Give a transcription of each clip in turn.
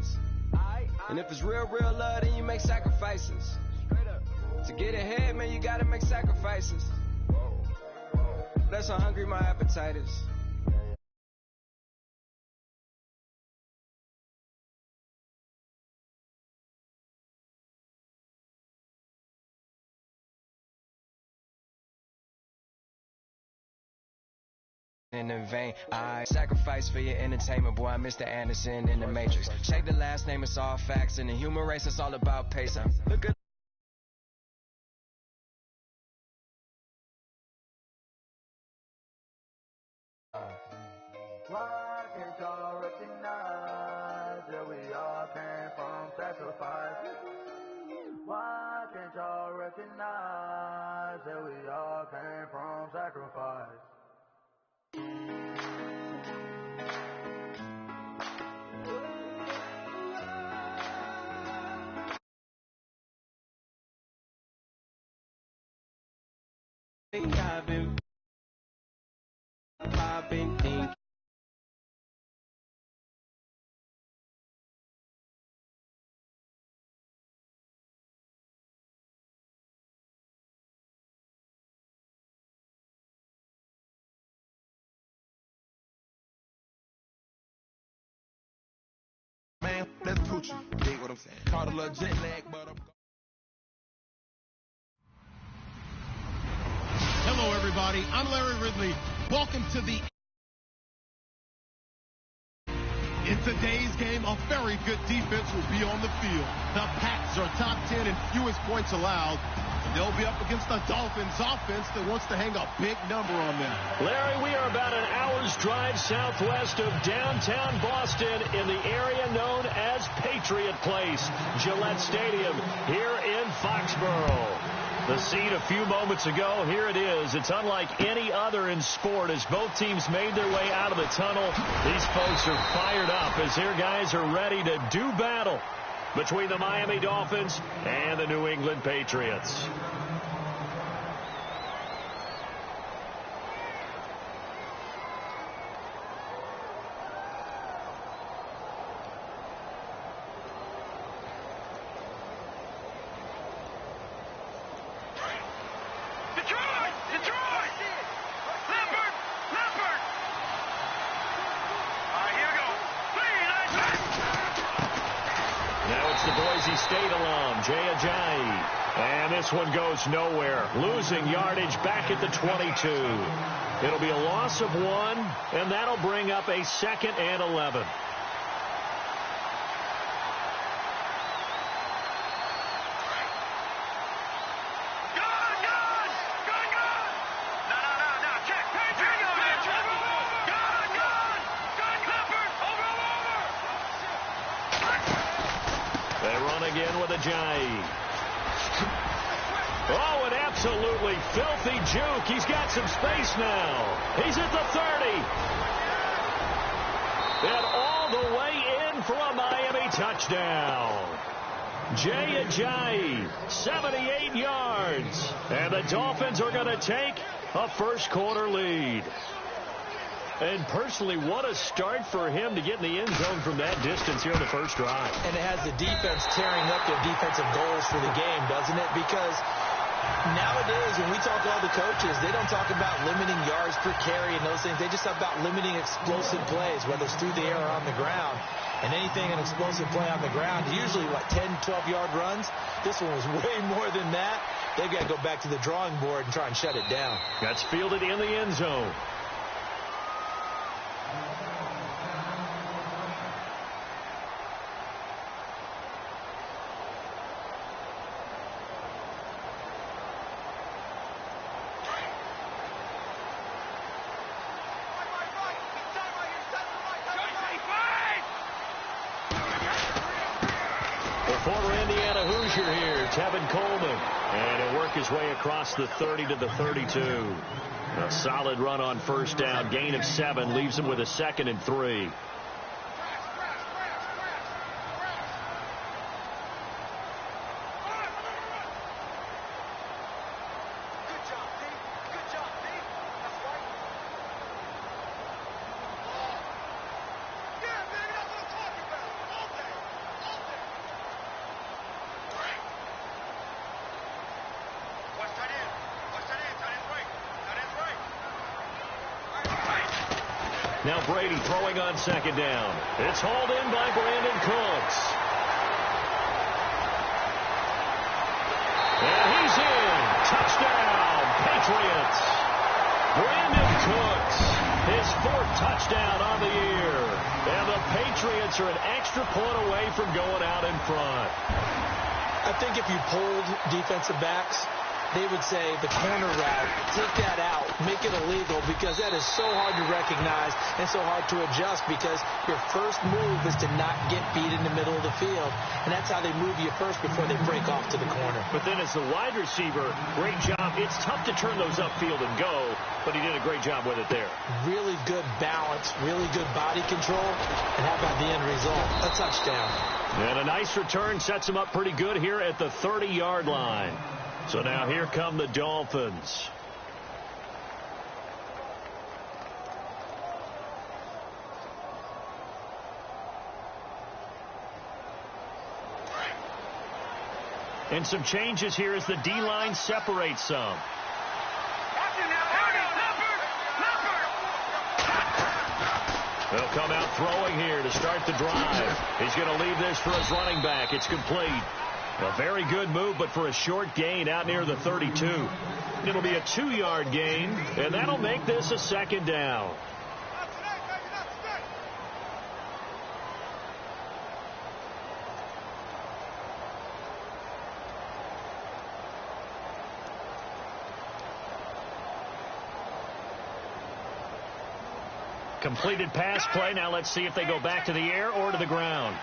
sacrifices. And if it's real love, then you make sacrifices. To get ahead, man, you gotta make sacrifices. That's how hungry my appetite is. In vain, I sacrifice for your entertainment, boy. I'm Mr. Anderson in the Matrix. Check the last name, it's all facts. In the human race, it's all about pace. Look at why can't y'all recognize that we all came from sacrifice? Why can't y'all recognize that we all came from sacrifice? I've been thinking. Man, that's coochie. Dig what I'm saying? Caught a little jet lag, but I'm... Hello, everybody. I'm Larry Ridley. Welcome to the... In today's game, a very good defense will be on the field. The Pats are top 10 in fewest points allowed. They'll be up against the Dolphins offense that wants to hang a big number on them. Larry, we are about an hour's drive southwest of downtown Boston in the area known as Patriot Place, Gillette Stadium, here in Foxborough. The scene a few moments ago, here it is. It's unlike any other in sport as both teams made their way out of the tunnel. These folks are fired up as their guys are ready to do battle between the Miami Dolphins and the New England Patriots. State alum, Jay Ajayi. And this one goes nowhere. Losing yardage back at the 22. It'll be a loss of 1, and that'll bring up a 2nd and 11. Again with Ajayi. Oh, an absolutely filthy juke. He's got some space now. He's at the 30. And all the way in for a Miami touchdown. Jay Ajayi, 78 yards. And the Dolphins are going to take a first-quarter lead. And personally, what a start for him to get in the end zone from that distance here in the first drive. And it has the defense tearing up their defensive goals for the game, doesn't it? Because nowadays, when we talk to all the coaches, they don't talk about limiting yards per carry and those things. They just talk about limiting explosive plays, whether it's through the air or on the ground. And anything an explosive play on the ground, usually, 10, 12-yard runs. This one was way more than that. They've got to go back to the drawing board and try and shut it down. That's fielded in the end zone. Former Indiana Hoosier here, Tevin Coleman. And he'll work his way across the 30 to the 32. A solid run on first down. Gain of 7 leaves him with a 2nd and 3. Now Brady throwing on second down. It's hauled in by Brandon Cooks. And he's in. Touchdown, Patriots. Brandon Cooks, his 4th touchdown on the year. And the Patriots are an extra point away from going out in front. I think if you polled defensive backs, they would say the corner route, take that out, make it illegal, because that is so hard to recognize and so hard to adjust, because your first move is to not get beat in the middle of the field. And that's how they move you first before they break off to the corner. But then as the wide receiver, great job. It's tough to turn those upfield and go, but he did a great job with it there. Really good balance, really good body control. And how about the end result? A touchdown. And a nice return sets him up pretty good here at the 30-yard line. So now here come the Dolphins. And some changes here as the D-line separates some. They'll come out throwing here to start the drive. He's going to leave this for his running back. It's complete. A very good move, but for a short gain out near the 32. It'll be a 2-yard gain, and that'll make this a second down. Completed pass play. Now let's see if they go back to the air or to the ground.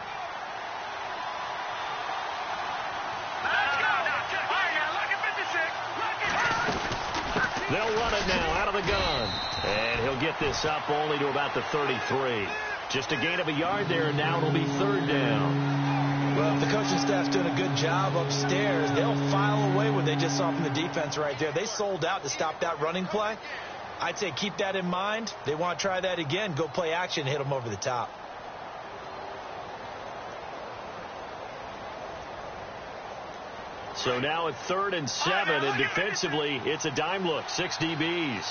They'll run it now out of the gun. And he'll get this up only to about the 33. Just a gain of a yard there, and now it'll be 3rd down. Well, if the coaching staff's doing a good job upstairs, they'll file away what they just saw from the defense right there. They sold out to stop that running play. I'd say keep that in mind. They want to try that again. Go play action, hit them over the top. So now at 3rd and 7, and defensively, it's a dime look. 6 DBs.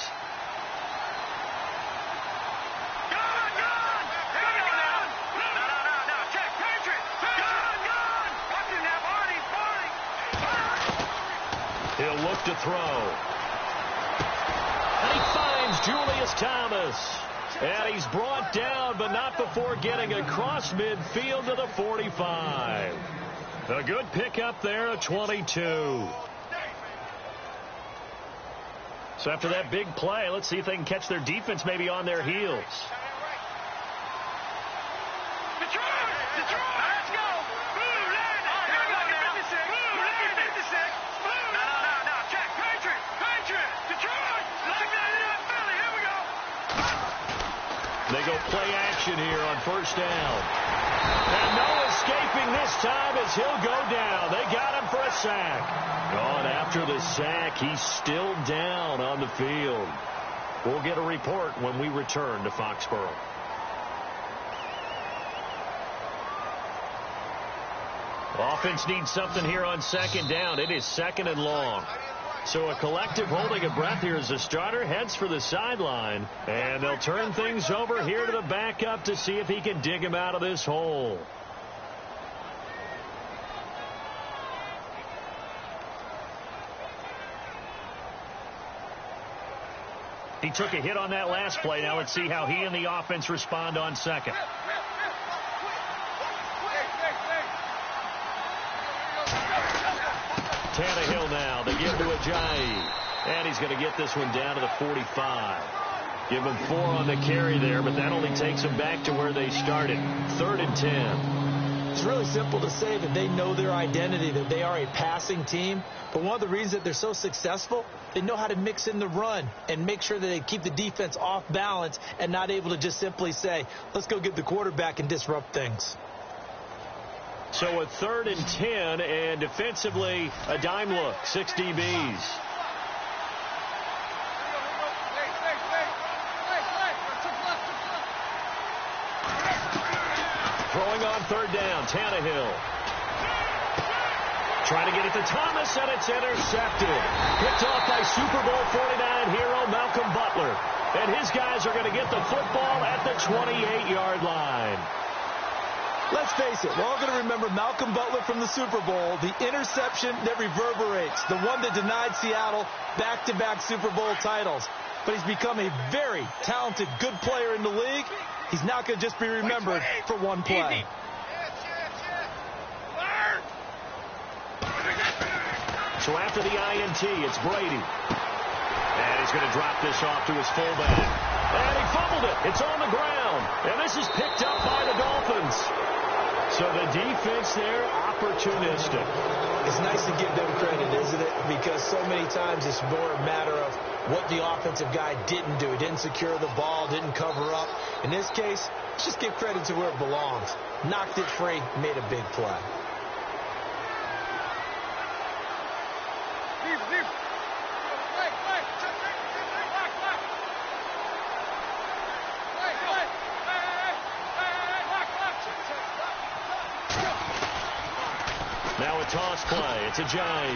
He'll look to throw. And he finds Julius Thomas. And he's brought down, but not before getting across midfield to the 45. A good pickup there at 22. So after that big play, let's see if they can catch their defense maybe on their heels. They go play action here on 1st down. And no escaping this time as he'll go down. They got him for a sack. On after the sack, he's still down on the field. We'll get a report when we return to Foxborough. Offense needs something here on 2nd down. It is 2nd and long. So a collective holding of breath here as the starter heads for the sideline. And they'll turn things over here to the backup to see if he can dig him out of this hole. He took a hit on that last play. Now let's see how he and the offense respond on 2nd. Tannehill now. They give to Ajayi. And he's going to get this one down to the 45. Give him 4 on the carry there, but that only takes them back to where they started. 3rd and 10. It's really simple to say that they know their identity, that they are a passing team. But one of the reasons that they're so successful, they know how to mix in the run and make sure that they keep the defense off balance and not able to just simply say, let's go get the quarterback and disrupt things. So a 3rd and 10, and defensively, a dime look, 6 DBs. Throwing on 3rd down, Tannehill. Trying to get it to Thomas, and it's intercepted. Picked off by Super Bowl 49 hero Malcolm Butler. And his guys are going to get the football at the 28-yard line. Let's face it, we're all going to remember Malcolm Butler from the Super Bowl, the interception that reverberates, the one that denied Seattle back-to-back Super Bowl titles. But he's become a very talented, good player in the league. He's not going to just be remembered for one play. So after the INT, it's Brady. And he's going to drop this off to his fullback. And he fumbled it. It's on the ground. And this is picked up by the Dolphins. So the defense there, opportunistic. It's nice to give them credit, isn't it? Because so many times it's more a matter of what the offensive guy didn't do. He didn't secure the ball, didn't cover up. In this case, let's just give credit to where it belongs. Knocked it free, made a big play. Now a toss play. It's Ajayi.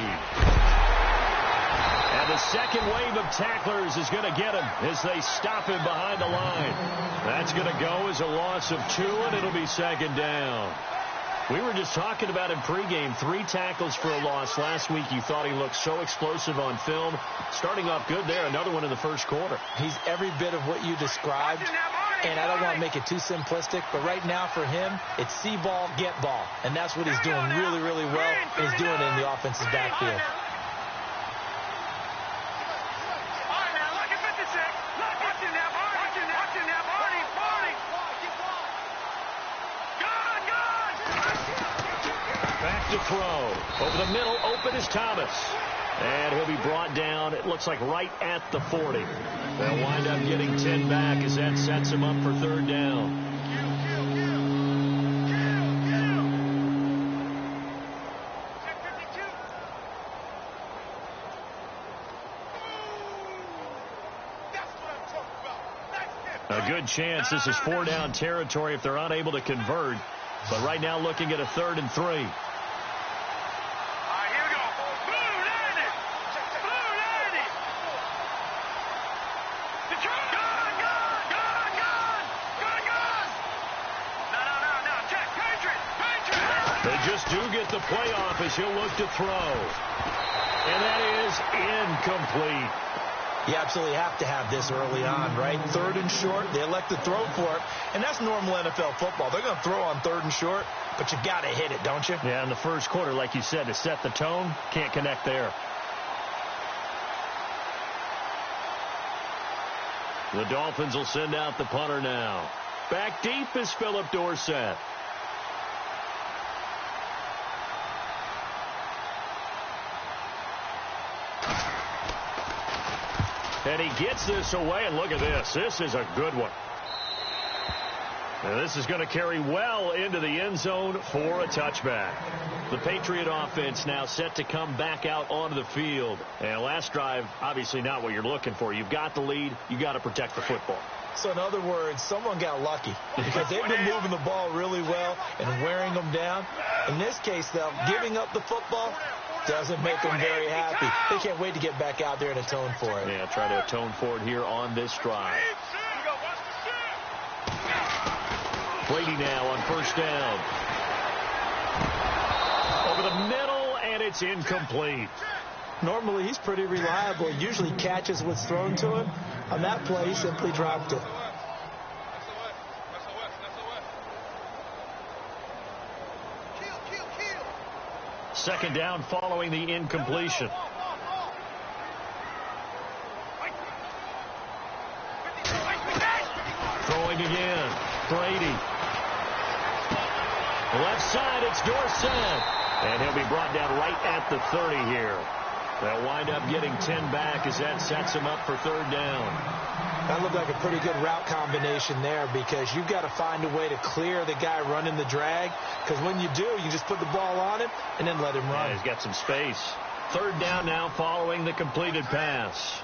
And the second wave of tacklers is going to get him as they stop him behind the line. That's going to go as a loss of 2, and it'll be second down. We were just talking about in pregame, 3 tackles for a loss. Last week you thought he looked so explosive on film. Starting off good there. Another one in the first quarter. He's every bit of what you described. And I don't want to make it too simplistic, but right now for him, it's see ball, get ball. And that's what he's doing really, really well, and he's doing it in the offensive backfield. Back to throw. Over the middle, open is Thomas. And he'll be brought down, it looks like right at the 40. They'll wind up getting 10 back as that sets him up for third down. A good chance this is 4-down territory if they're unable to convert. But right now looking at a 3rd and 3. They just do get the playoff as he'll look to throw. And that is incomplete. You absolutely have to have this early on, right? 3rd and short, they elect to throw for it. And that's normal NFL football. They're going to throw on 3rd and short, but you got to hit it, don't you? Yeah, in the first quarter, like you said, to set the tone, can't connect there. The Dolphins will send out the punter now. Back deep is Philip Dorsett. And he gets this away, and look at this. This is a good one. And this is going to carry well into the end zone for a touchback. The Patriot offense now set to come back out onto the field. And last drive, obviously not what you're looking for. You've got the lead. You've got to protect the football. So in other words, someone got lucky because they've been moving the ball really well and wearing them down. In this case, though, giving up the football doesn't make them very happy. They can't wait to get back out there and atone for it. Yeah, try to atone for it here on this drive. Brady now on first down. Over the middle, and it's incomplete. Normally, he's pretty reliable. He usually catches what's thrown to him. On that play, he simply dropped it. Second down following the incompletion. Throwing again. Brady. Left side, it's Dorsett. And he'll be brought down right at the 30 here. They'll wind up getting 10 back as that sets him up for third down. That looked like a pretty good route combination there because you've got to find a way to clear the guy running the drag, because when you do, you just put the ball on him and then let him run. Yeah, he's got some space. Third down now following the completed pass.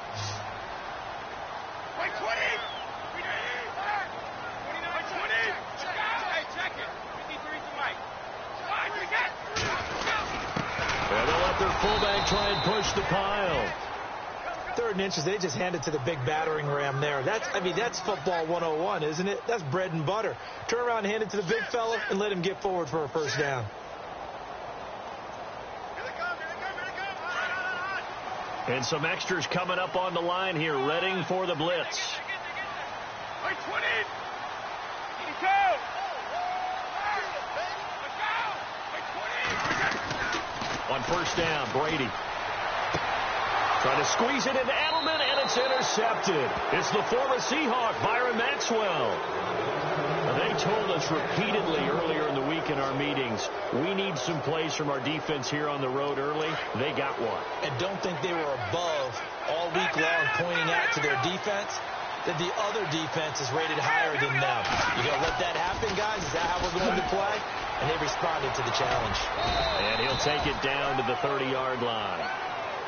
let their fullback try and push the pile. 3rd and inches, they just hand it to the big battering ram there. That's football 101, isn't it? That's bread and butter. Turn around and hand it to the big fella and let him get forward for a first down. And some extras coming up on the line here, readying for the blitz. On first down, Brady. Trying to squeeze it into Edelman, and it's intercepted. It's the former Seahawk, Byron Maxwell. They told us repeatedly earlier in the week in our meetings, we need some plays from our defense here on the road early. They got one. And don't think they were above all week long pointing out to their defense that the other defense is rated higher than them. You going to let that happen, guys? Is that how we're going to play? And they responded to the challenge. And he'll take it down to the 30-yard line.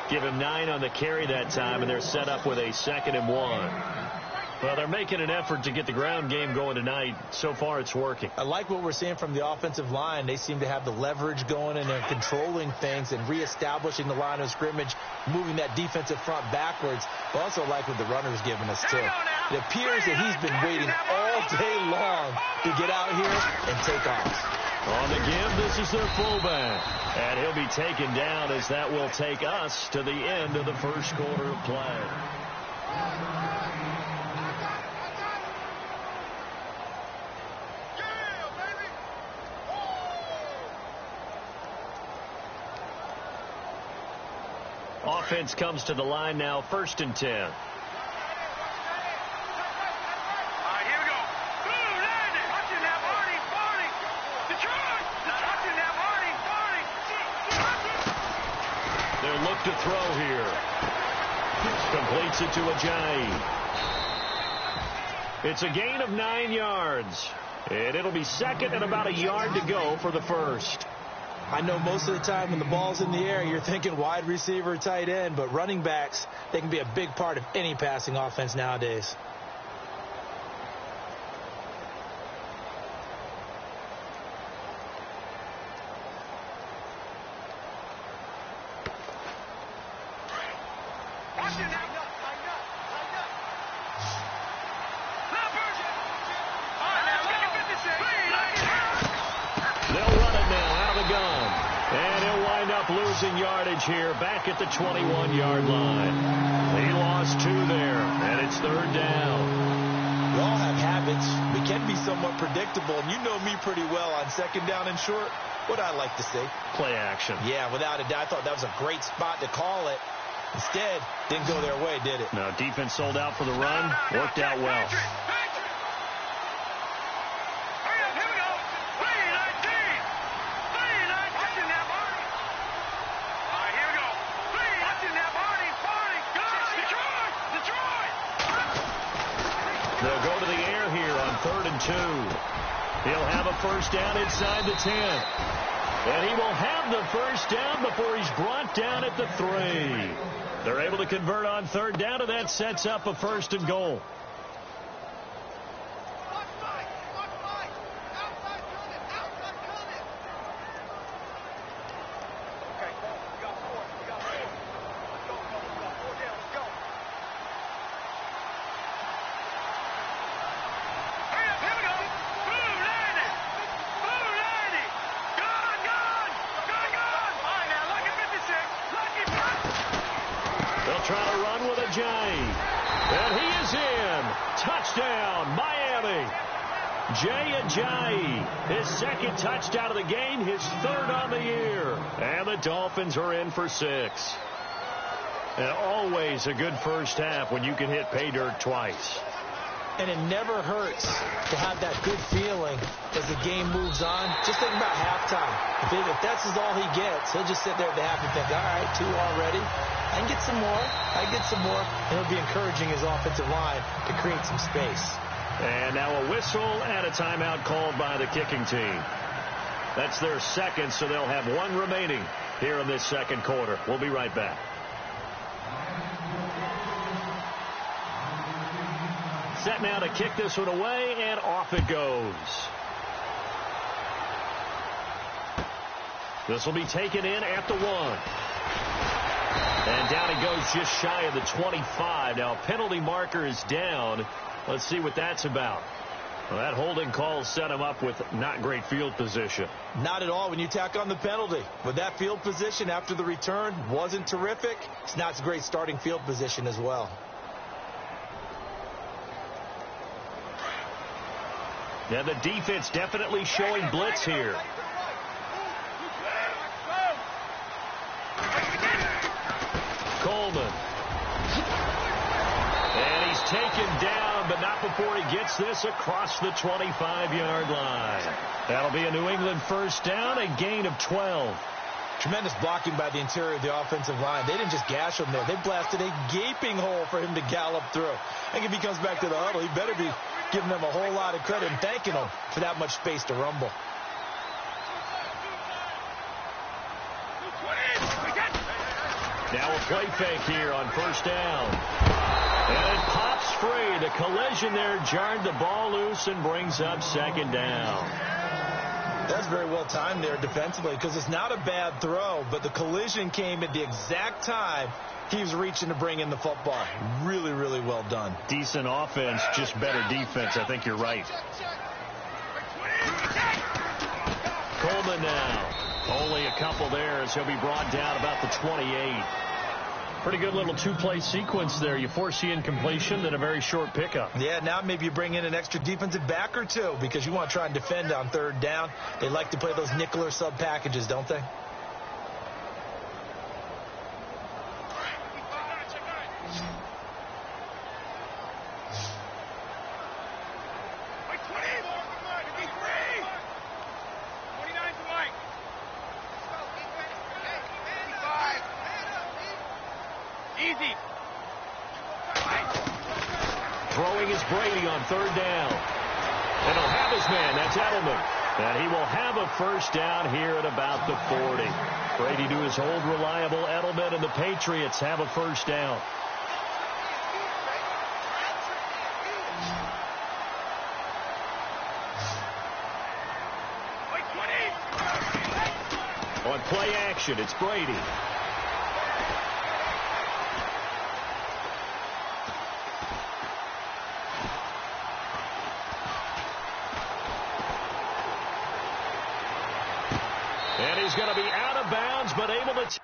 Give him 9 on the carry that time, and they're set up with a 2nd and 1. Well, they're making an effort to get the ground game going tonight. So far, it's working. I like what we're seeing from the offensive line. They seem to have the leverage going, and they're controlling things and reestablishing the line of scrimmage, moving that defensive front backwards. But also like what the runner's giving us, too. It appears that he's been waiting all day long to get out here and take off. On the give, this is their fullback. And he'll be taken down as that will take us to the end of the first quarter of play. Offense comes to the line now, 1st and 10. They'll look to throw here. Completes it to Ajayi. It's a gain of 9 yards. And it'll be 2nd and about a yard to go for the first. I know most of the time when the ball's in the air, you're thinking wide receiver, tight end, but running backs, they can be a big part of any passing offense nowadays. Losing yardage here back at the 21-yard line. He lost 2 there, and it's 3rd down. We all have habits. We can be somewhat predictable, and you know me pretty well on 2nd down and short. What I like to say? Play action. Yeah, without a doubt. I thought that was a great spot to call it. Instead, didn't go their way, did it? No, defense sold out for the run. Worked out well. They'll go to the air here on 3rd and 2. He'll have a first down inside the 10. And he will have the first down before he's brought down at the 3. They're able to convert on 3rd down, and that sets up a 1st and goal. Trying to run with Ajayi. And he is in. Touchdown, Miami. Jay Ajayi, his 2nd touchdown of the game, his 3rd on the year. And the Dolphins are in for 6. And always a good first half when you can hit pay dirt twice. And it never hurts to have that good feeling as the game moves on. Just think about halftime. If that's all he gets, he'll just sit there at the half and think, all right, 2 already. I can get some more. I get some more. And he'll be encouraging his offensive line to create some space. And now a whistle and a timeout called by the kicking team. That's their 2nd, so they'll have 1 remaining here in this 2nd quarter. We'll be right back. Set now to kick this one away, and off it goes. This will be taken in at the 1. And down he goes just shy of the 25. Now, penalty marker is down. Let's see what that's about. Well, that holding call set him up with not great field position. Not at all when you tack on the penalty. But that field position after the return wasn't terrific. It's not a great starting field position as well. Yeah, the defense definitely showing blitz here. Coleman. And he's taken down, but not before he gets this across the 25-yard line. That'll be a New England first down, a gain of 12. Tremendous blocking by the interior of the offensive line. They didn't just gash him there. They blasted a gaping hole for him to gallop through. I think if he comes back to the huddle, he better be giving them a whole lot of credit and thanking them for that much space to rumble. Now a play fake here on first down. And it pops free. The collision there jarred the ball loose and brings up second down. That's very well timed there defensively because it's not a bad throw, but the collision came at the exact time he was reaching to bring in the football. Really, really well done. Decent offense, just better defense. I think you're right. Coleman now. Only a couple there as he'll be brought down about the 28. Pretty good little two-play sequence there. You force the incompletion, then a very short pickup. Yeah, now maybe you bring in an extra defensive back or two because you want to try and defend on third down. They like to play those nickel or sub packages, don't they? Throwing is Brady on third down. And he'll have his man. That's Edelman. And he will have a first down here at about the 40. Brady to his old reliable Edelman, and the Patriots have a first down. On play action, it's Brady. And he's going to be out of bounds, but able to...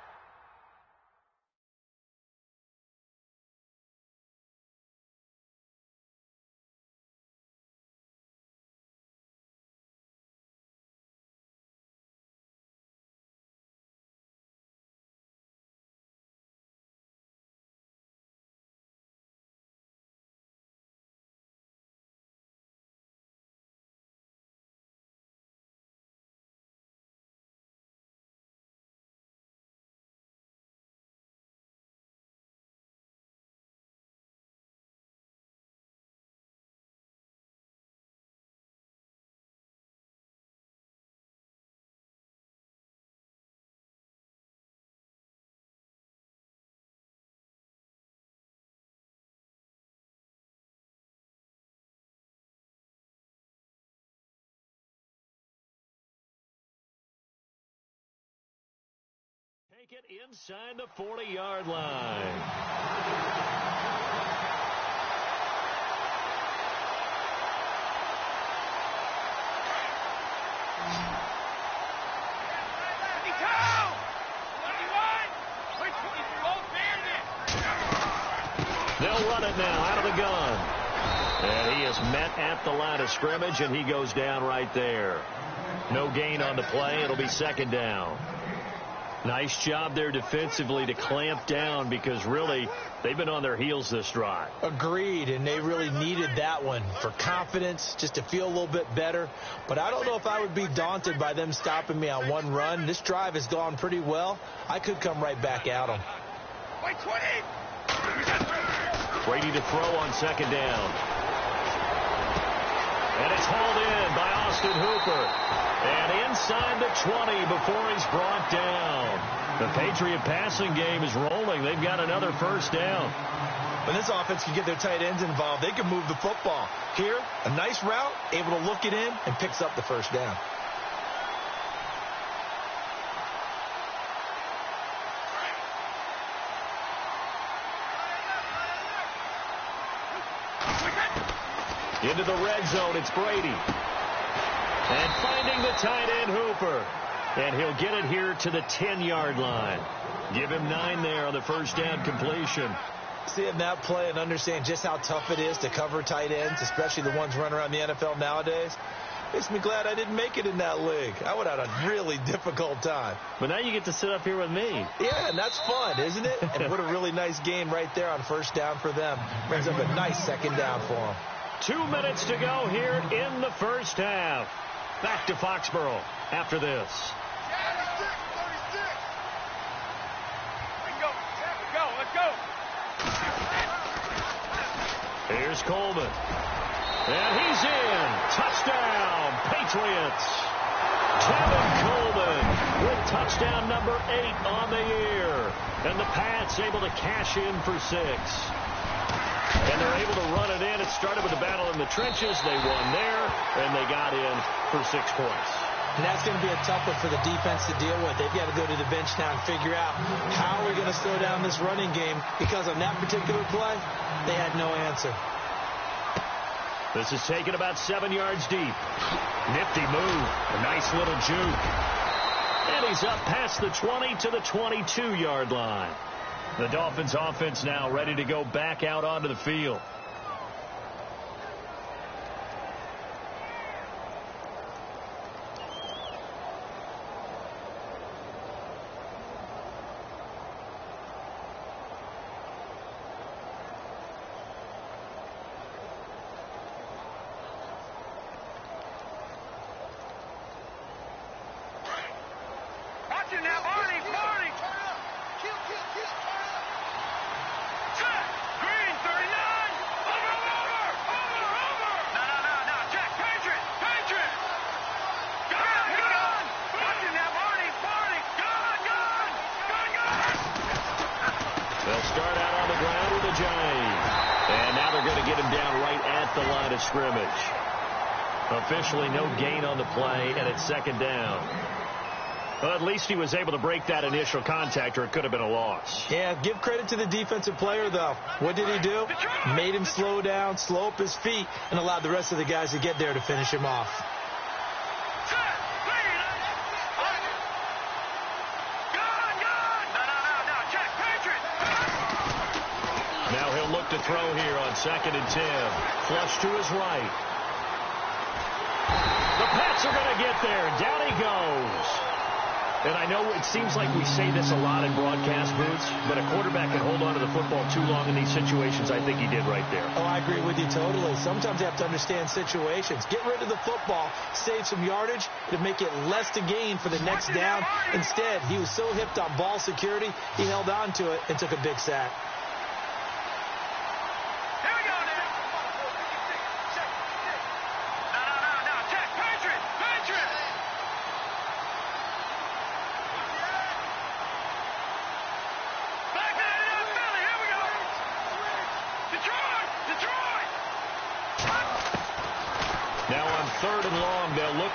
Take it inside the 40-yard line. They'll run it now out of the gun. And he is met at the line of scrimmage, and he goes down right there. No gain on the play. It'll be second down. Nice job there defensively to clamp down because really they've been on their heels this drive. Agreed, and they really needed that one for confidence, just to feel a little bit better. But I don't know if I would be daunted by them stopping me on one run. This drive has gone pretty well. I could come right back at them. Brady to throw on second down. And it's hauled in by Austin Hooper. And inside the 20 before he's brought down. The Patriot passing game is rolling. They've got another first down. When this offense can get their tight ends involved, they can move the football. Here, a nice route, able to look it in, and picks up the first down. Into the red zone, it's Brady. And finding the tight end, Hooper. And he'll get it here to the 10-yard line. Give him 9 there on the first down completion. Seeing that play and understand just how tough it is to cover tight ends, especially the ones running around the NFL nowadays, makes me glad I didn't make it in that league. I would have had a really difficult time. But now you get to sit up here with me. Yeah, and that's fun, isn't it? And what a really nice game right there on first down for them. Brings up a nice second down for them. 2 minutes to go here in the first half. Back to Foxborough after this. Here's Coleman. And he's in. Touchdown, Patriots. Tevin Coleman with touchdown number 8 on the year. And the Pats able to cash in for 6. And they're able to run it in. It started with a battle in the trenches. They won there, and they got in for 6 points. And that's going to be a tough one for the defense to deal with. They've got to go to the bench now and figure out how are we going to slow down this running game, because on that particular play, they had no answer. This is taken about 7 yards deep. Nifty move. A nice little juke. And he's up past the 20 to the 22-yard line. The Dolphins offense now ready to go back out onto the field. Scrimmage. Officially no gain on the play, and it's second down. Well, at least he was able to break that initial contact, or it could have been a loss. Yeah, give credit to the defensive player, though. What did he do? Made him slow down, slow up his feet, and allowed the rest of the guys to get there to finish him off. Now he'll look to throw here on 2nd and 10. Flush to his right. The Pats are going to get there. Down he goes. And I know it seems like we say this a lot in broadcast booths, but a quarterback can hold on to the football too long in these situations. I think he did right there. Oh, I agree with you totally. Sometimes you have to understand situations. Get rid of the football, save some yardage to make it less to gain for the next down. Instead, he was so hipped on ball security, he held on to it and took a big sack.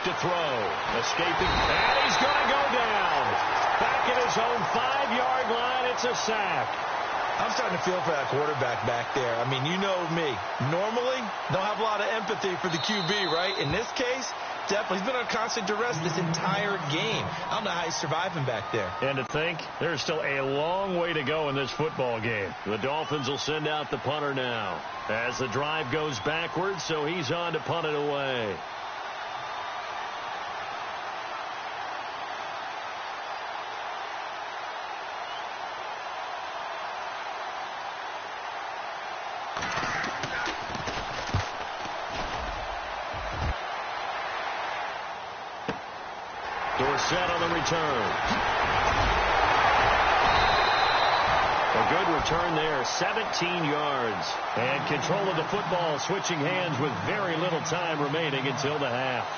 To throw. Escaping. And he's going to go down. Back at his own 5-yard line. It's a sack. I'm starting to feel for that quarterback back there. I mean, you know me. Normally, don't have a lot of empathy for the QB, right? In this case, definitely. He's been on constant duress this entire game. I don't know how he's surviving back there. And to think, there's still a long way to go in this football game. The Dolphins will send out the punter now. As the drive goes backwards, so he's on to punt it away. Dorsett on the return. A good return there, 17 yards. And control of the football, switching hands with very little time remaining until the half.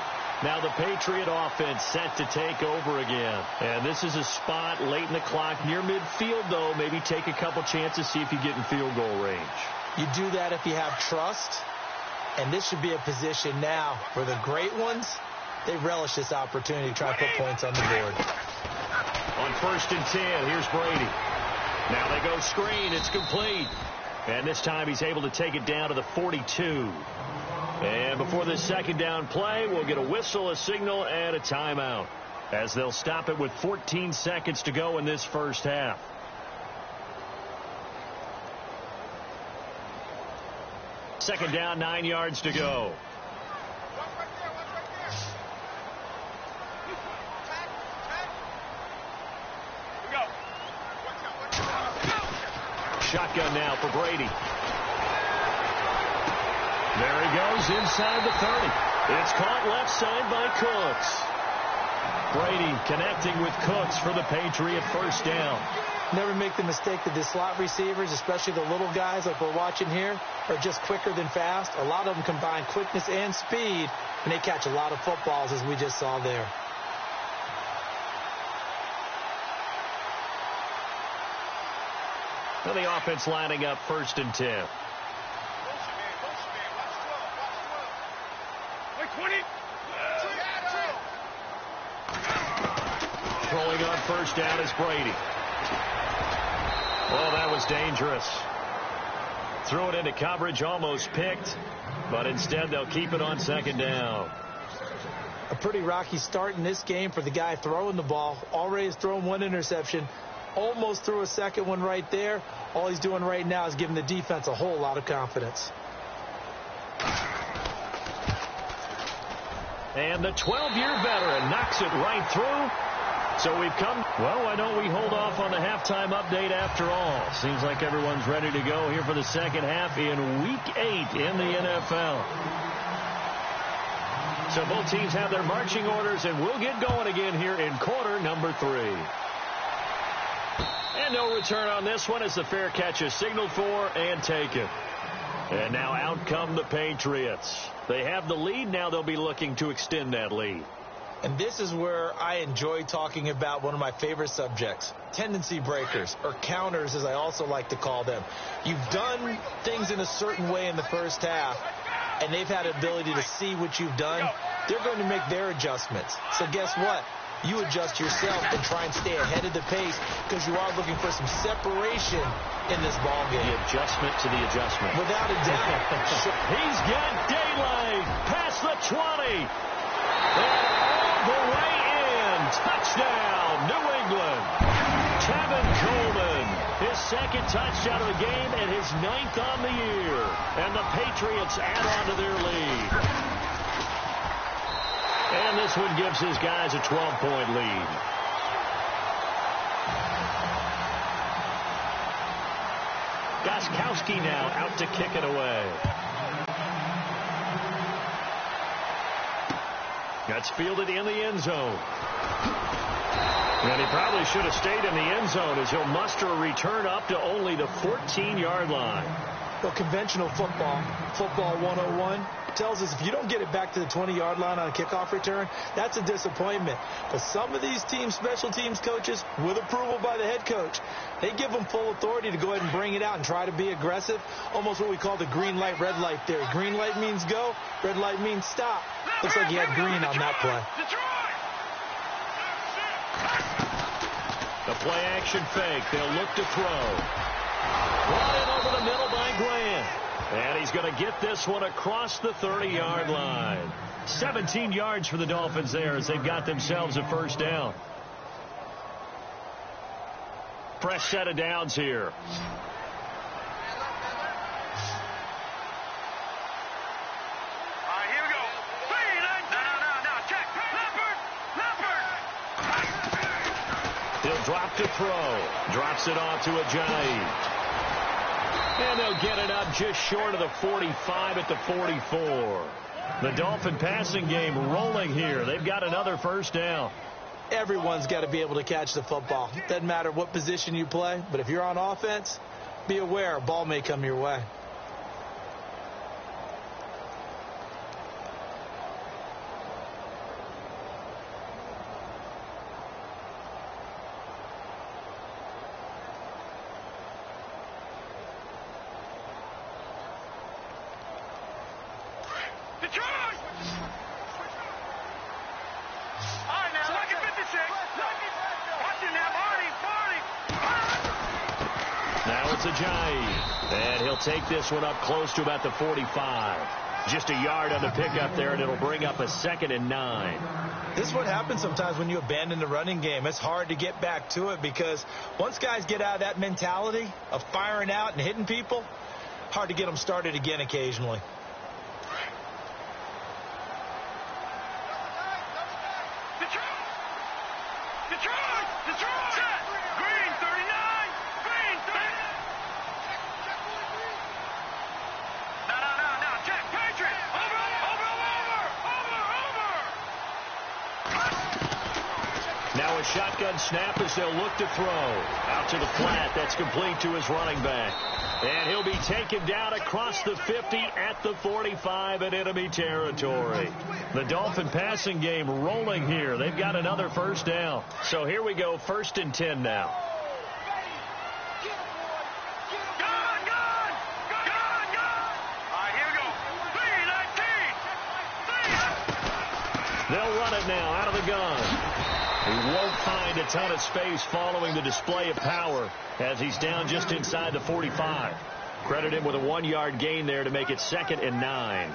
Now the Patriot offense set to take over again. And this is a spot late in the clock near midfield, though. Maybe take a couple chances, see if you get in field goal range. You do that if you have trust. And this should be a position now where the great ones, they relish this opportunity to try to put points on the board. On 1st and 10, here's Brady. Now they go screen. It's complete. And this time he's able to take it down to the 42. And before this second down play, we'll get a whistle, a signal, and a timeout, as they'll stop it with 14 seconds to go in this first half. Second down, 9 yards to go. Shotgun now for Brady. There he goes inside the 30. It's caught left side by Cooks. Brady connecting with Cooks for the Patriot first down. Never make the mistake that the slot receivers, especially the little guys like we're watching here, are just quicker than fast. A lot of them combine quickness and speed, and they catch a lot of footballs, as we just saw there. Well, the offense lining up 1st and 10. Throwing on first down is Brady. Well, that was dangerous. Threw it into coverage, almost picked, but instead they'll keep it on second down. A pretty rocky start in this game for the guy throwing the ball. Already has thrown one interception. Almost threw a second one right there. All he's doing right now is giving the defense a whole lot of confidence. And the 12-year veteran knocks it right through. So we've come. Well, why don't we hold off on the halftime update after all? Seems like everyone's ready to go here for the second half in Week 8 in the NFL. So both teams have their marching orders, and we'll get going again here in quarter number 3. And no return on this one as the fair catch is signaled for and taken. And now out come the Patriots. They have the lead. Now they'll be looking to extend that lead. And this is where I enjoy talking about one of my favorite subjects, tendency breakers, or counters as I also like to call them. You've done things in a certain way in the first half, and they've had the ability to see what you've done. They're going to make their adjustments. So guess what? You adjust yourself and try and stay ahead of the pace because you are looking for some separation in this ball game. The adjustment to the adjustment. Without a doubt. He's got daylight past the 20. And all the way in. Touchdown, New England. Tevin Coleman, his second touchdown of the game and his 9th on the year. And the Patriots add on to their lead. And this one gives his guys a 12-point lead. Gostkowski now out to kick it away. That's fielded in the end zone. And he probably should have stayed in the end zone as he'll muster a return up to only the 14-yard line. Well, conventional football 101, tells us if you don't get it back to the 20-yard line on a kickoff return, that's a disappointment. But some of these teams, special teams coaches, with approval by the head coach, they give them full authority to go ahead and bring it out and try to be aggressive, almost what we call the green light, red light theory. Green light means go, red light means stop. Looks like he had green on that play. The play action fake. They'll look to throw. Brought in over the middle by Grant. And he's going to get this one across the 30-yard line. 17 yards for the Dolphins there as they've got themselves a first down. Fresh set of downs here. Here we go. No, check. Leopard. He'll drop to throw. Drops it off to Ajayi. And they'll get it up just short of the 45 at the 44. The Dolphin passing game rolling here. They've got another first down. Everyone's got to be able to catch the football. Doesn't matter what position you play, but if you're on offense, be aware a ball may come your way. Now it's Ajayi. And he'll take this one up close to about the 45. Just a yard on the pickup there, and it'll bring up a 2nd and 9. This is what happens sometimes when you abandon the running game. It's hard to get back to it because once guys get out of that mentality of firing out and hitting people, hard to get them started again occasionally. Now a shotgun snap as they'll look to throw. Out to the flat. That's complete to his running back. And he'll be taken down across the 50 at the 45 in enemy territory. The Dolphin passing game rolling here. They've got another first down. So here we go, 1st and 10 now. They'll run it now out of the gun. He won't find a ton of space following the display of power as he's down just inside the 45. Credit him with a 1-yard gain there to make it 2nd and 9.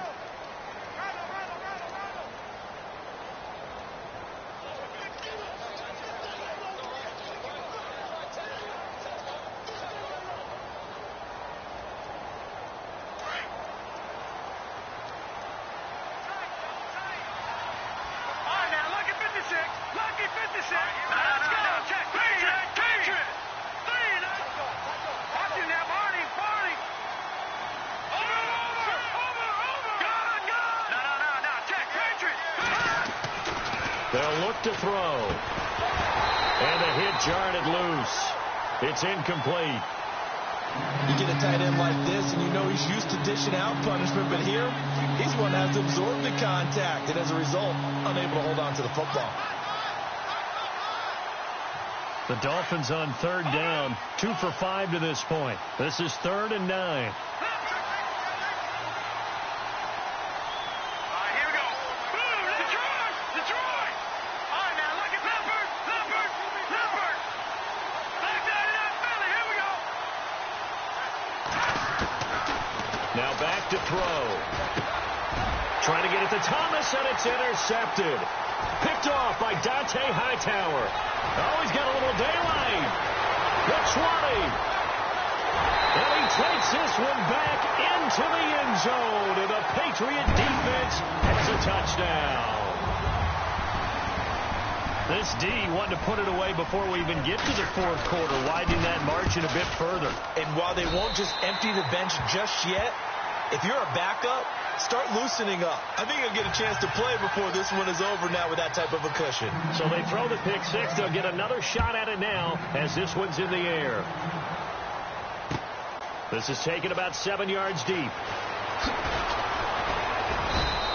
They'll look to throw. And the hit jarred it loose. It's incomplete. You get a tight end like this, and you know he's used to dishing out punishment, but here, he's one that has to absorb the contact, and as a result, unable to hold on to the football. The Dolphins on 3rd down, 2 for 5 to this point. This is 3rd and 9. Now back to throw. Trying to get it to Thomas, and it's intercepted. Picked off by Dante Hightower. Oh, he's got a little daylight. The 20. And he takes this one back into the end zone. And the Patriot defense has a touchdown. This D wanted to put it away before we even get to the 4th quarter, widening that margin a bit further. And while they won't just empty the bench just yet, if you're a backup, start loosening up. I think you'll get a chance to play before this one is over now with that type of a cushion. So they throw the pick 6. They'll get another shot at it now as this one's in the air. This is taken about 7 yards deep.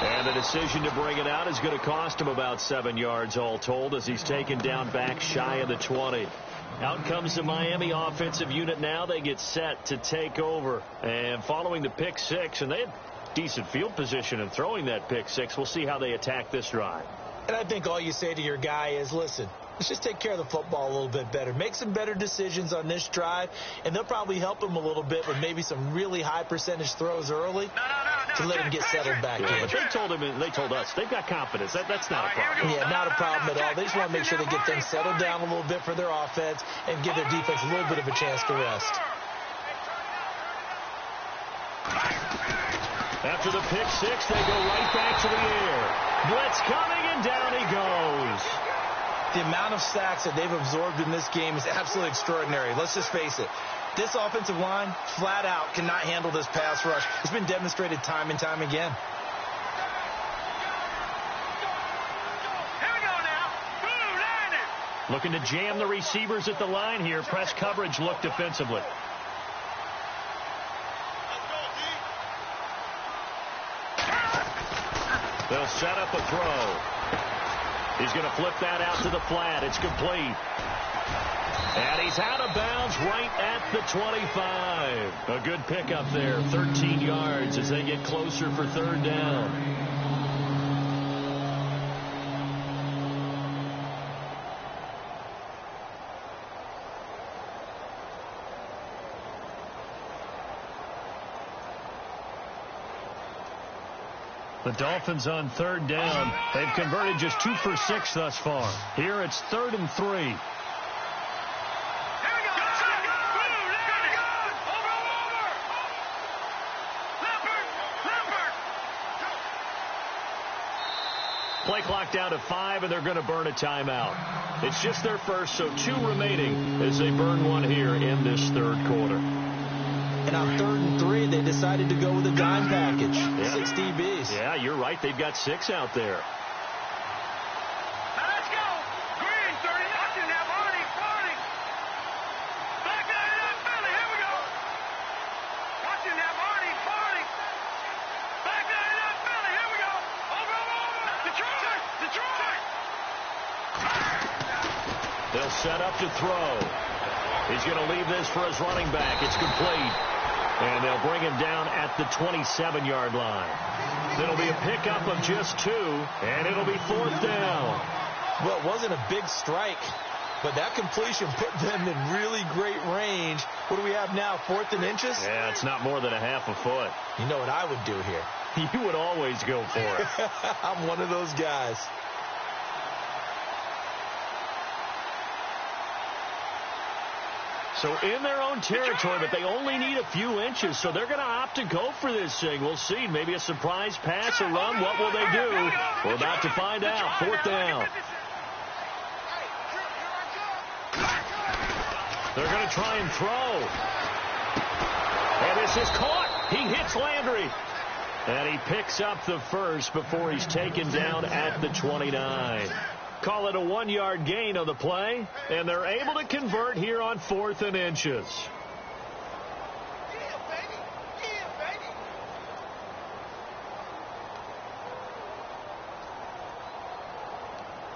And the decision to bring it out is going to cost him about 7 yards all told as he's taken down back shy of the 20. Out comes the Miami offensive unit now. They get set to take over. And following the pick 6, and they had decent field position in throwing that pick 6. We'll see how they attack this drive. And I think all you say to your guy is, listen, let's just take care of the football a little bit better. Make some better decisions on this drive, and they'll probably help him a little bit with maybe some really high percentage throws early to let him get settled back in. But they told him, and they told us, they've got confidence. That's not a problem. Yeah, not a problem at all. They just want to make sure they get things settled down a little bit for their offense and give their defense a little bit of a chance to rest. After the pick 6, they go right back to the air. Blitz coming, and down he goes. The amount of sacks that they've absorbed in this game is absolutely extraordinary. Let's just face it. This offensive line, flat out, cannot handle this pass rush. It's been demonstrated time and time again. Here we go now. Blue landed. Looking to jam the receivers at the line here. Press coverage look defensively. They'll set up a throw. He's going to flip that out to the flat. It's complete. And he's out of bounds right at the 25. A good pickup there. 13 yards as they get closer for 3rd down. The Dolphins on 3rd down. They've converted just 2 for 6 thus far. Here it's 3rd and 3. Play clock down to 5, and they're going to burn a timeout. It's just their first, so 2 remaining as they burn one here in this 3rd quarter. And on 3rd and 3, they decided to go with a dime package. Yeah. 6 DBs. Yeah, you're right. They've got 6 out there. Now let's go. Green, 30. Watching now. Barney. Back out of that belly. Here we go. Watching now. Barney. Back out of that belly. Here we go. Over. Detroit. They'll set up to throw. He's going to leave this for his running back. It's complete. And they'll bring him down at the 27-yard line. It'll be a pickup of just 2, and it'll be 4th down. Well, it wasn't a big strike, but that completion put them in really great range. What do we have now, 4th and inches? Yeah, it's not more than a half a foot. You know what I would do here? You would always go for it. I'm one of those guys. So in their own territory, but they only need a few inches, so they're going to opt to go for this thing. We'll see. Maybe a surprise pass or run. What will they do? We're about to find out. 4th down. They're going to try and throw. And this is caught. He hits Landry. And he picks up the first before he's taken down at the 29. Call it a 1-yard gain on the play, and they're able to convert here on 4th and inches.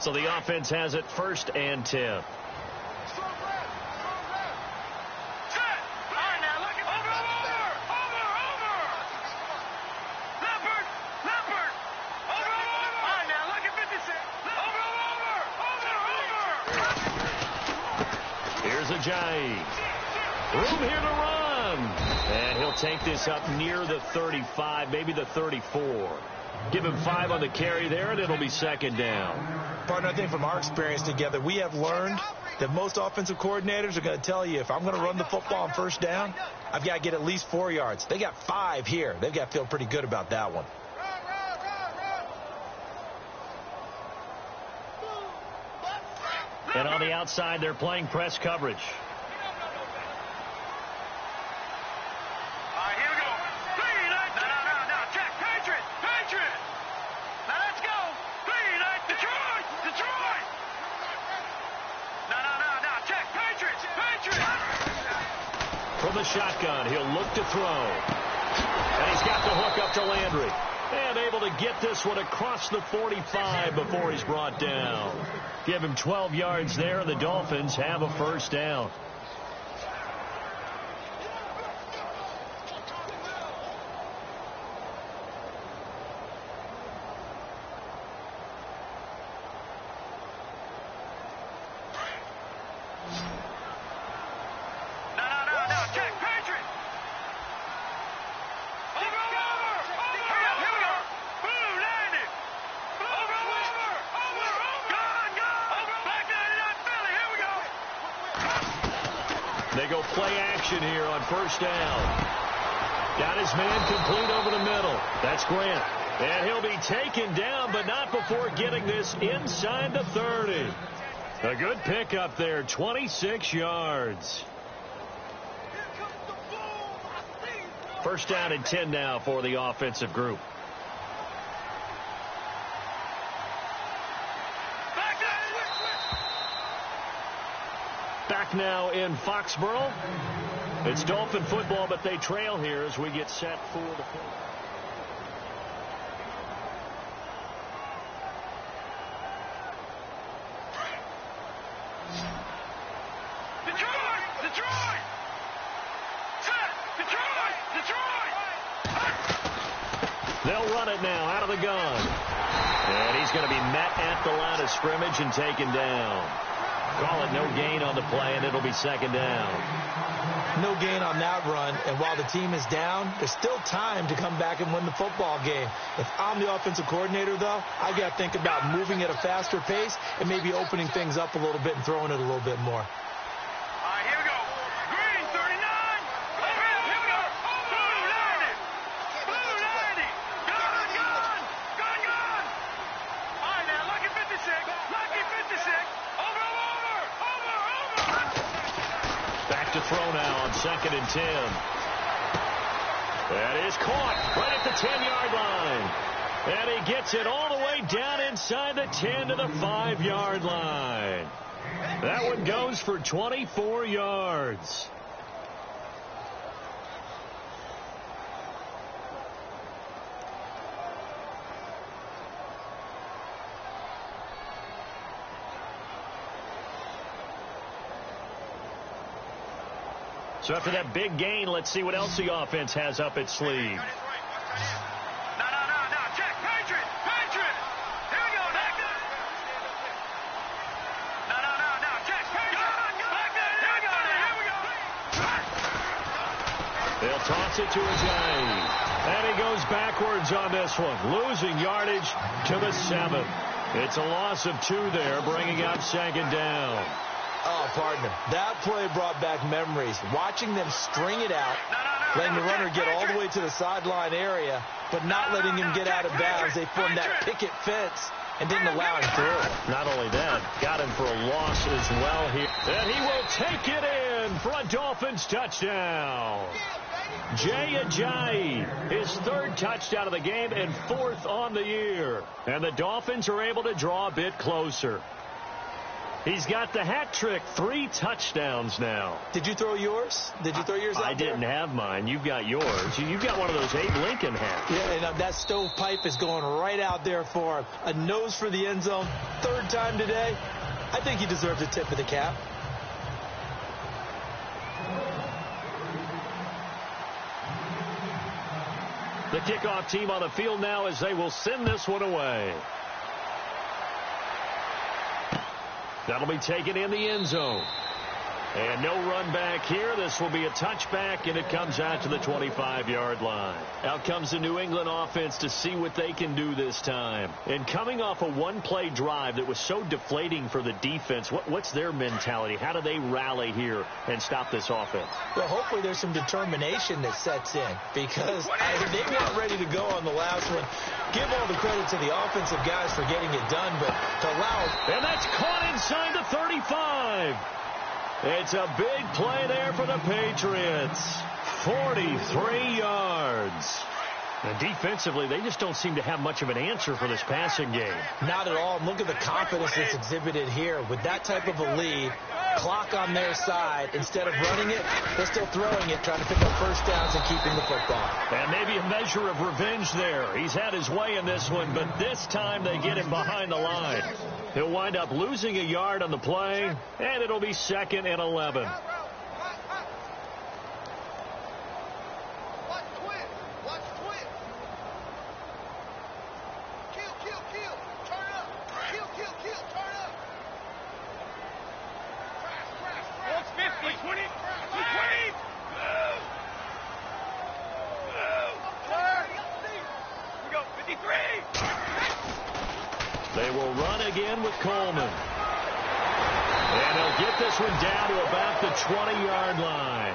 So the offense has it 1st and 10. Ajayi. Room here to run. And he'll take this up near the 35, maybe the 34. Give him 5 on the carry there, and it'll be 2nd down. Partner, I think from our experience together, we have learned that most offensive coordinators are going to tell you, if I'm going to run the football on 1st down, I've got to get at least 4 yards. They got 5 here. They've got to feel pretty good about that one. And on the outside, they're playing press coverage. All right, here we go. No. Check. Patriot. Now let's go. Detroit. No. Check. Patriot. From the shotgun, he'll look to throw. And he's got the hook up to Landry. And able to get this one across the 45 before he's brought down. Give him 12 yards there, and the Dolphins have a 1st down. No. Check. Patriot. Over. Here we go. Boom, landed. Over. Gone. Back out of that belly. Here we go. They go play action here on 1st down. Got his man complete over the middle. That's Grant. And he'll be taken down, but not before getting this inside the 30. A good pickup there, 26 yards. 1st down and 10 now for the offensive group. Back now in Foxborough. It's Dolphin football, but they trail here as we get set for the play. Detroit! Set! Detroit! They'll run it now out of the gun. And he's going to be met at the line of scrimmage and taken down. Call it no gain on the play, and it'll be second down. No gain on that run, and while the team is down, there's still time to come back and win the football game. If I'm the offensive coordinator, though, I've got to think about moving at a faster pace and maybe opening things up a little bit and throwing it a little bit more. All right, here we go. Green, 39. Here we go. Blue, 90. Blue, 90. Gone. All right, now, lucky 56. Lucky 56. Over. Back to throw now on 2nd and 10. That is caught right at the 10-yard line. And he gets it all the way down inside the 10 to the 5-yard line. That one goes for 24 yards. So after that big gain, let's see what else the offense has up its sleeve. No. Check. Patriot. Here we go. Back up. No. Check. Back there. Here we go. They'll toss it to Ajayi. And he goes backwards on this one, losing yardage to the 7. It's a loss of 2 there, bringing up second down. Oh, partner, that play brought back memories. Watching them string it out, letting the runner get all the way to the sideline area, but not letting him get out of bounds. They formed that picket fence and didn't allow him through. Not only that, got him for a loss as well here. And he will take it in for a Dolphins touchdown. Jay Ajayi, his 3rd touchdown of the game and 4th on the year. And the Dolphins are able to draw a bit closer. He's got the hat trick, 3 touchdowns now. Did you throw yours? Did you throw yours out I didn't have mine. You've got yours. You've got one of those Abe Lincoln hats. Yeah, and that stovepipe is going right out there for him. A nose for the end zone. 3rd time today. I think he deserves a tip of the cap. The kickoff team on the field now as they will send this one away. That'll be taken in the end zone. And no run back here. This will be a touchback, and it comes out to the 25-yard line. Out comes the New England offense to see what they can do this time. And coming off a one-play drive that was so deflating for the defense, what's their mentality? How do they rally here and stop this offense? Well, hopefully there's some determination that sets in, because they weren't ready to go on the last one. Give all the credit to the offensive guys for getting it done, but to allow... And that's caught inside the 35. It's a big play there for the Patriots. 43 yards. And defensively, they just don't seem to have much of an answer for this passing game. Not at all. Look at the confidence that's exhibited here. With that type of a lead, clock on their side, instead of running it, they're still throwing it, trying to pick up first downs and keeping the football. And maybe a measure of revenge there. He's had his way in this one, but this time they get him behind the line. He'll wind up losing a yard on the play, and it'll be 2nd and 11. They will run again with Coleman. And they'll get this one down to about the 20-yard line.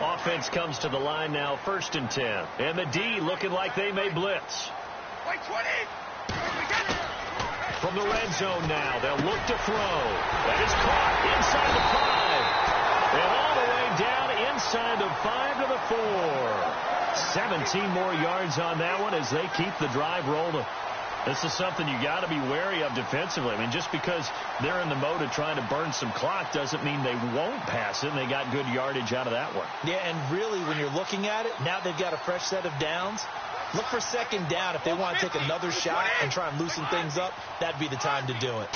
Offense comes to the line now, 1st and 10. And the D looking like they may blitz. Wait, 20! From the red zone now, they'll look to throw. That is caught inside the 5. And all the way down inside the 5 to the 4. 17 more yards on that one as they keep the drive rolling. This is something you got to be wary of defensively. I mean, just because they're in the mode of trying to burn some clock doesn't mean they won't pass it, and they got good yardage out of that one. Yeah, and really, when you're looking at it, now they've got a fresh set of downs. Look for 2nd down. If they want to take another shot and try and loosen things up, that'd be the time to do it.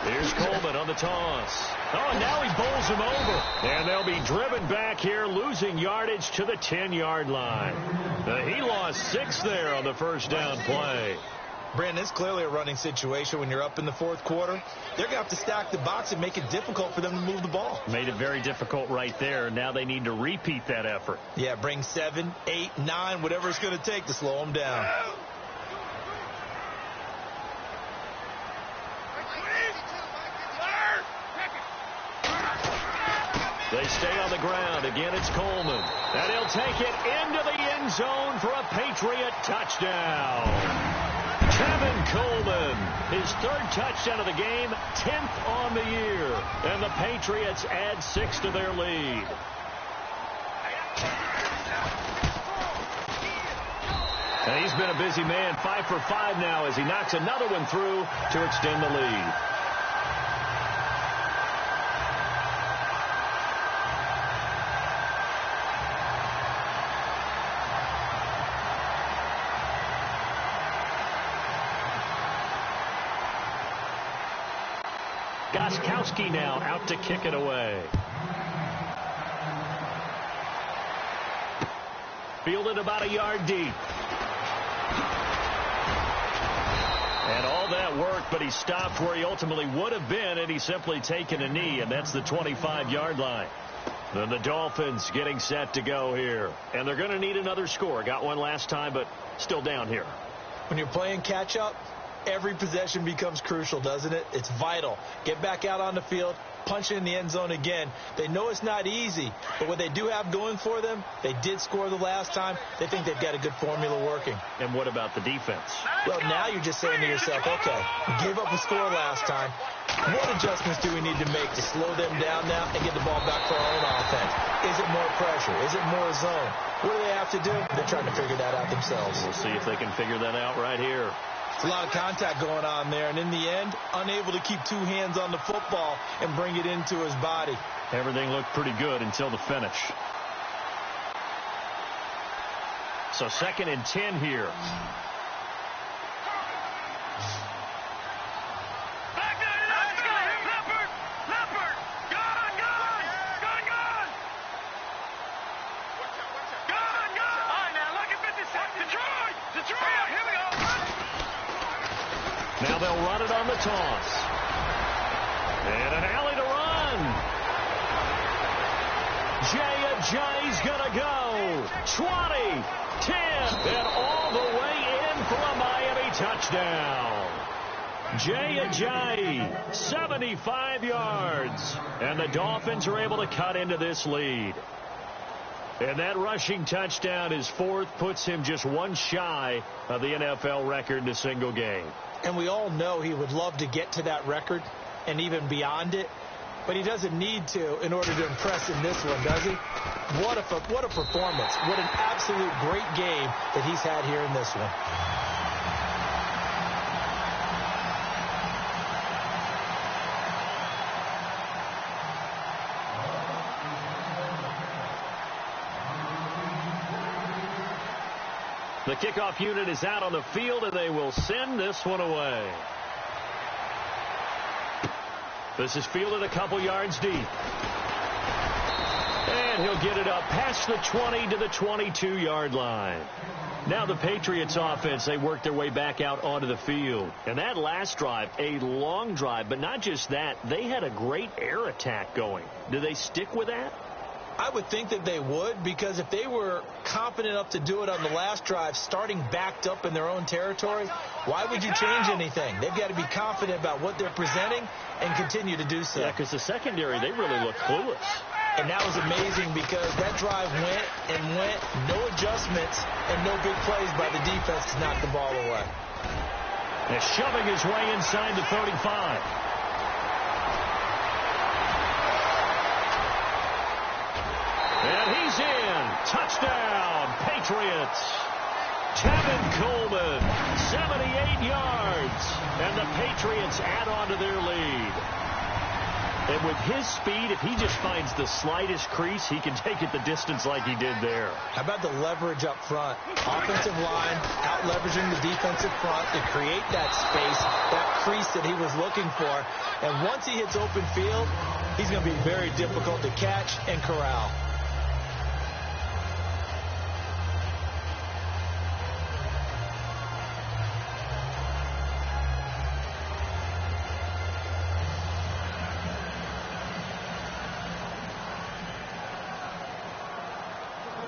Here's Coleman on the toss. Oh, and now he bowls him over. And they'll be driven back here, losing yardage to the 10-yard line. He lost 6 there on the first down play. Brandon, it's clearly a running situation when you're up in the fourth quarter. They're going to have to stack the box and make it difficult for them to move the ball. Made it very difficult right there. Now they need to repeat that effort. Yeah, bring 7, 8, 9, whatever it's going to take to slow them down. They stay on the ground. Again, it's Coleman. And he'll take it into the end zone for a Patriot touchdown. Tevin Coleman, his 3rd touchdown of the game, 10th on the year. And the Patriots add 6 to their lead. And he's been a busy man, 5 for 5 now as he knocks another one through to extend the lead. Gostkowski now out to kick it away. Fielded about a yard deep. And all that work, but he stopped where he ultimately would have been, and he's simply taken a knee, and that's the 25-yard line. Then the Dolphins getting set to go here. And they're going to need another score. Got one last time, but still down here. When you're playing catch-up, every possession becomes crucial, doesn't it? It's vital. Get back out on the field, punch it in the end zone again. They know it's not easy, but what they do have going for them, they did score the last time. They think they've got a good formula working. And what about the defense? Well, now you're just saying to yourself, okay, we gave up a score last time. What adjustments do we need to make to slow them down now and get the ball back for our own offense? Is it more pressure? Is it more zone? What do they have to do? They're trying to figure that out themselves. We'll see if they can figure that out right here. It's a lot of contact going on there, and in the end, unable to keep 2 hands on the football and bring it into his body. Everything looked pretty good until the finish. So 2nd and 10 here. Now they'll run it on the toss. And an alley to run. Jay Ajayi's going to go. 20, 10, and all the way in for a Miami touchdown. Jay Ajayi, 75 yards. And the Dolphins are able to cut into this lead. And that rushing touchdown, his 4th, puts him just 1 shy of the NFL record in a single game. And we all know he would love to get to that record and even beyond it, but he doesn't need to in order to impress in this one, does he? What a performance. What an absolute great game that he's had here in this one. The kickoff unit is out on the field, and they will send this one away. This is fielded a couple yards deep. And he'll get it up past the 20 to the 22-yard line. Now the Patriots offense, they work their way back out onto the field. And that last drive, a long drive, but not just that, they had a great air attack going. Do they stick with that? I would think that they would, because if they were confident enough to do it on the last drive, starting backed up in their own territory, why would you change anything? They've got to be confident about what they're presenting and continue to do so. Yeah, because the secondary, they really look clueless. And that was amazing because that drive went and went, no adjustments and no big plays by the defense to knock the ball away. And shoving his way inside the 35. And he's in. Touchdown, Patriots. Tevin Coleman, 78 yards. And the Patriots add on to their lead. And with his speed, if he just finds the slightest crease, he can take it the distance like he did there. How about the leverage up front? Offensive line out-leveraging the defensive front to create that space, that crease that he was looking for. And once he hits open field, he's going to be very difficult to catch and corral.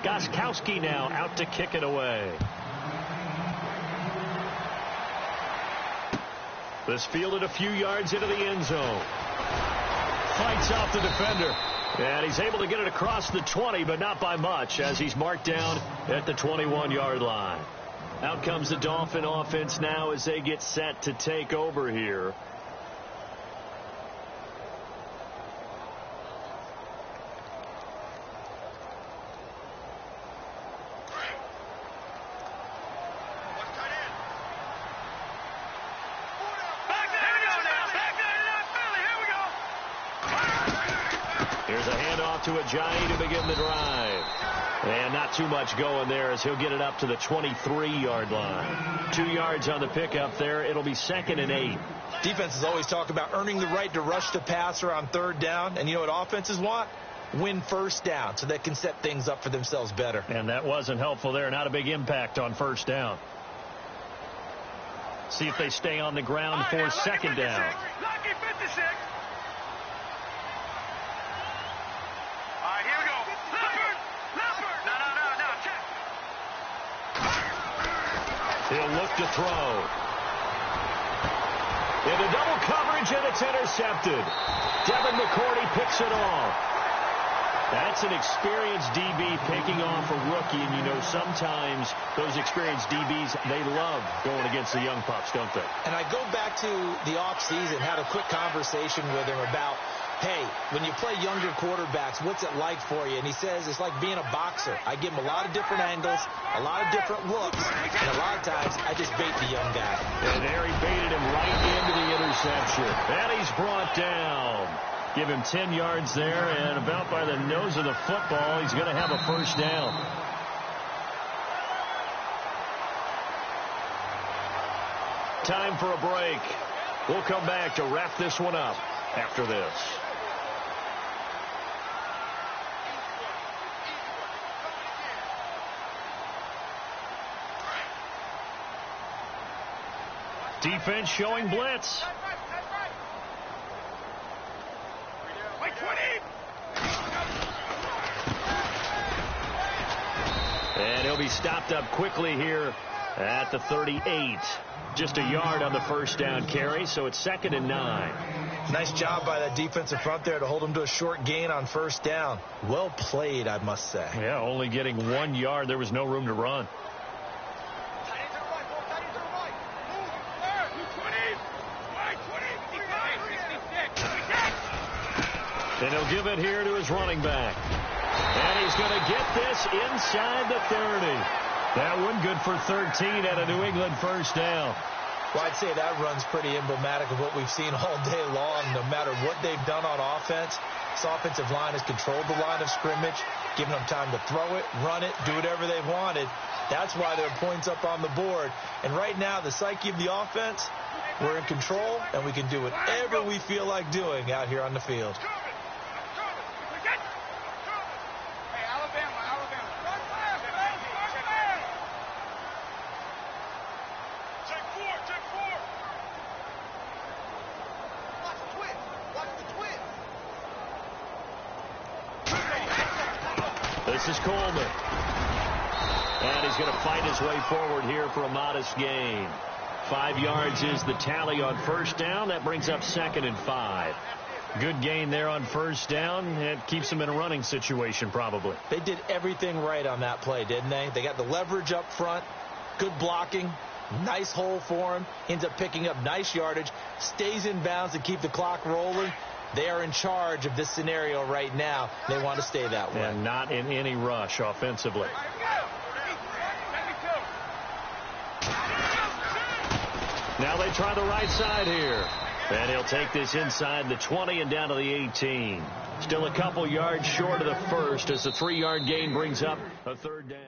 Gostkowski now out to kick it away. This fielded a few yards into the end zone. Fights off the defender. And he's able to get it across the 20, but not by much, as he's marked down at the 21-yard line. Out comes the Dolphin offense now as they get set to take over here. To Ajayi to begin the drive. And not too much going there as he'll get it up to the 23-yard line. 2 yards on the pickup there. It'll be 2nd and 8. Defenses always talk about earning the right to rush the passer on 3rd down. And you know what offenses want? Win 1st down so they can set things up for themselves better. And that wasn't helpful there. Not a big impact on 1st down. See if they stay on the ground for 2nd down. Lucky 56. He'll look to throw. Into double coverage, and it's intercepted. Devin McCourty picks it off. That's an experienced DB picking off a rookie, and you know sometimes those experienced DBs, they love going against the young pups, don't they? And I go back to the offseason, had a quick conversation with him about, hey, when you play younger quarterbacks, what's it like for you? And he says it's like being a boxer. I give him a lot of different angles, a lot of different looks, and a lot of times I just bait the young guy. And there he baited him right into the interception. And he's brought down. Give him 10 yards there, and about by the nose of the football, he's going to have a 1st down. Time for a break. We'll come back to wrap this one up after this. Defense showing blitz. And he'll be stopped up quickly here at the 38. Just a yard on the 1st down carry, so it's 2nd and 9. Nice job by that defensive front there to hold him to a short gain on 1st down. Well played, I must say. Yeah, only getting 1 yard. There was no room to run. And he'll give it here to his running back. And he's going to get this inside the 30. That one good for 13 at a New England 1st down. Well, I'd say that run's pretty emblematic of what we've seen all day long. No matter what they've done on offense, this offensive line has controlled the line of scrimmage, given them time to throw it, run it, do whatever they wanted. That's why there are points up on the board. And right now, the psyche of the offense, we're in control, and we can do whatever we feel like doing out here on the field. This is Coleman. And he's going to fight his way forward here for a modest gain. 5 yards is the tally on 1st down. That brings up 2nd and 5. Good gain there on 1st down. It keeps them in a running situation probably. They did everything right on that play, didn't they? They got the leverage up front, good blocking, nice hole for him, ends up picking up nice yardage, stays in bounds to keep the clock rolling. They are in charge of this scenario right now. They want to stay that way. And not in any rush offensively. Now they try the right side here. And he'll take this inside the 20 and down to the 18. Still a couple yards short of the 1st as the 3-yard gain brings up a 3rd down.